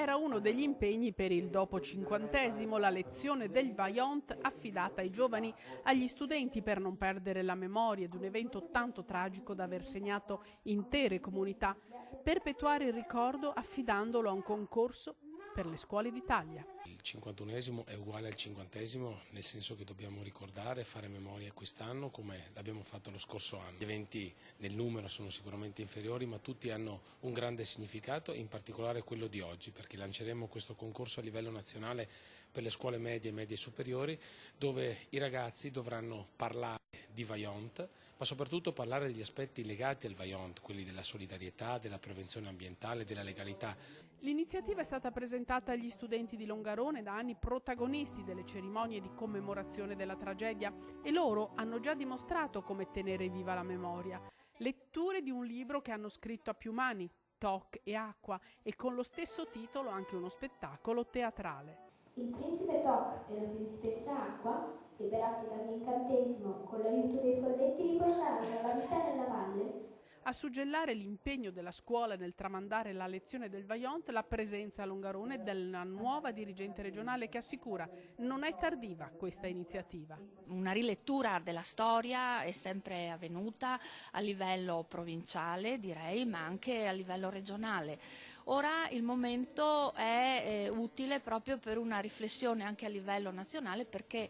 Era uno degli impegni per il dopo cinquantesimo, la lezione del Vaillant affidata ai giovani, agli studenti per non perdere la memoria di un evento tanto tragico da aver segnato intere comunità, perpetuare il ricordo affidandolo a un concorso per le scuole d'Italia. Il 51esimo è uguale al 50esimo, nel senso che dobbiamo ricordare e fare memoria quest'anno come l'abbiamo fatto lo scorso anno. Gli eventi nel numero sono sicuramente inferiori, ma tutti hanno un grande significato, in particolare quello di oggi, perché lanceremo questo concorso a livello nazionale per le scuole medie e medie superiori, dove i ragazzi dovranno parlare di Vaillant, ma soprattutto parlare degli aspetti legati al Vaillant, quelli della solidarietà, della prevenzione ambientale, della legalità. L'iniziativa è stata presentata agli studenti di Longarone, da anni protagonisti delle cerimonie di commemorazione della tragedia, e loro hanno già dimostrato come tenere viva la memoria. Letture di un libro che hanno scritto a più mani, Toc e Acqua, e con lo stesso titolo anche uno spettacolo teatrale. Il principe Toc e la principessa Acqua, liberati dall'incantesimo con l'aiuto dei folletti, riportarono la vita nella valle. A suggellare l'impegno della scuola nel tramandare la lezione del Vaillant, la presenza a Longarone della nuova dirigente regionale che assicura: non è tardiva questa iniziativa. Una rilettura della storia è sempre avvenuta a livello provinciale, direi, ma anche a livello regionale. Ora il momento è utile proprio per una riflessione anche a livello nazionale, perché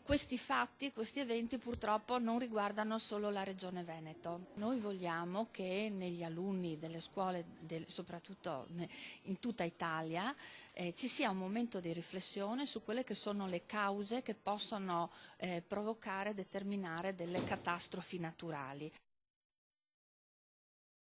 questi fatti, questi eventi purtroppo non riguardano solo la Regione Veneto. Noi vogliamo che negli alunni delle scuole, soprattutto in tutta Italia, ci sia un momento di riflessione su quelle che sono le cause che possono provocare e determinare delle catastrofi naturali.